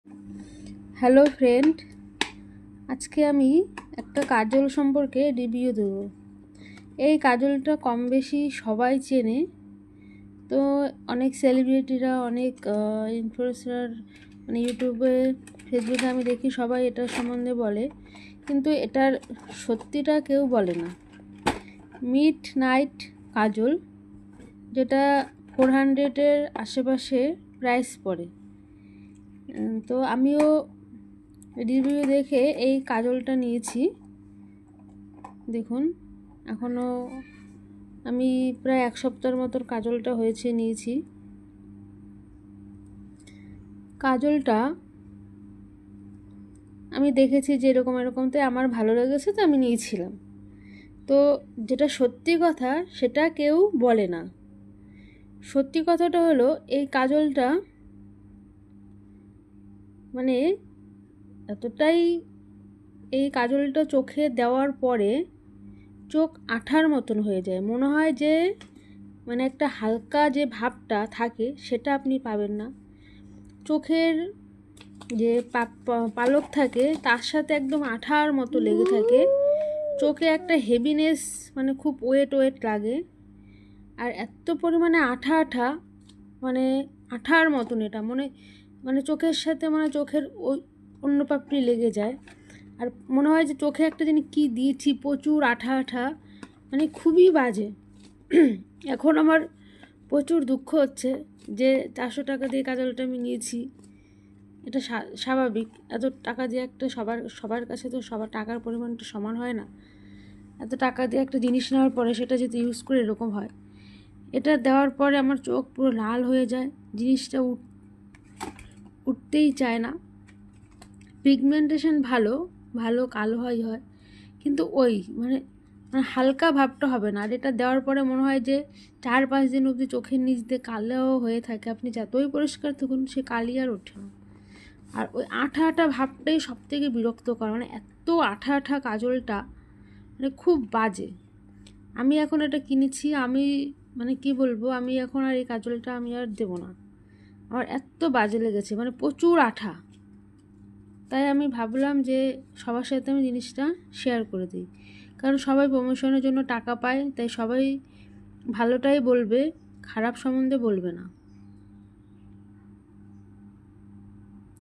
Hello friend, আজকে আমি একটা কাজল সম্পর্কে রিভিউ দেব। এই কাজলটা কম বেশি সবাই চেনে। তো অনেক সেলিব্রিটিরা, অনেক ইনফ্লুয়েন্সার, মানে ইউটিউবে, ফেসবুকে আমি দেখি সবাই এটার সম্বন্ধে বলে, কিন্তু এটার সত্যিটা কেউ বলে না। মিড নাইট কাজল, যেটা 400-এর আশেপাশে প্রাইস পড়ে। তো আমিও রিভিউ দেখে এই কাজলটা নিয়েছি। দেখুন, এখনও আমি প্রায় 1 সপ্তাহের মতো কাজলটা হয়েছে নিয়েছি। কাজলটা আমি দেখেছি যে এরকম তো আমার ভালো লেগেছে, তো আমি নিয়েছিলাম। তো যেটা সত্যি কথা সেটা কেউ বলে না। সত্যি কথাটা হলো, এই কাজলটা মানে এতটাই, এই কাজলটা চোখে দেওয়ার পরে চোখ আঠার মতন হয়ে যায়। মনে হয় যে মানে একটা হালকা যে ভাবটা থাকে সেটা আপনি পাবেন না। চোখের যে পালক থাকে তার সাথে একদম আঠার মতো লেগে থাকে। চোখে একটা হেভিনেস, মানে খুব ওয়েট লাগে। আর এত পরিমাণে আঠা, মানে আঠার মতন এটা মানে চোখের সাথে, মানে চোখের ওই অন্য পাপড়ি লেগে যায়। আর মনে হয় যে চোখে একটা জিনিস কী দিয়েছি, প্রচুর আঠা, মানে খুবই বাজে। এখন আমার প্রচুর দুঃখ হচ্ছে যে 400 টাকা দিয়ে কাজলটা আমি নিয়েছি। এটা স্বাভাবিক, এত টাকা দিয়ে একটা সবার কাছে তো সবার টাকার পরিমাণটা সমান হয় না। এত টাকা দিয়ে একটা জিনিস নেওয়ার পরে সেটা যদি ইউজ করে এরকম হয়, এটা দেওয়ার পরে আমার চোখ পুরো লাল হয়ে যায়, জিনিসটা উঠতেই চায় না। পিগমেন্টেশন ভালো কালো হয়, কিন্তু ওই মানে হালকা ভাবটা হবে না। আর এটা দেওয়ার পরে মনে হয় যে 4-5 দিন অবধি চোখের নিচ দিয়ে কালো হয়ে থাকে। আপনি যতই পরিষ্কার থাকুন সে কালি আর ওঠে না। আর ওই আঠা ভাবটাই সব থেকে বিরক্তকর। মানে এত আঠা কাজলটা মানে খুব বাজে। আমি এখন এটা কিনেছি, আমি মানে কি বলবো, আমি এখন আর এই কাজলটা আমি আর দেবো না। আমার এত বাজে লেগেছে, মানে প্রচুর আঠা। তাই আমি ভাবলাম যে সবার সাথে আমি জিনিসটা শেয়ার করে দিই, কারণ সবাই প্রমোশনের জন্য টাকা পায়, তাই সবাই ভালোটাই বলবে, খারাপ সম্বন্ধে বলবে না।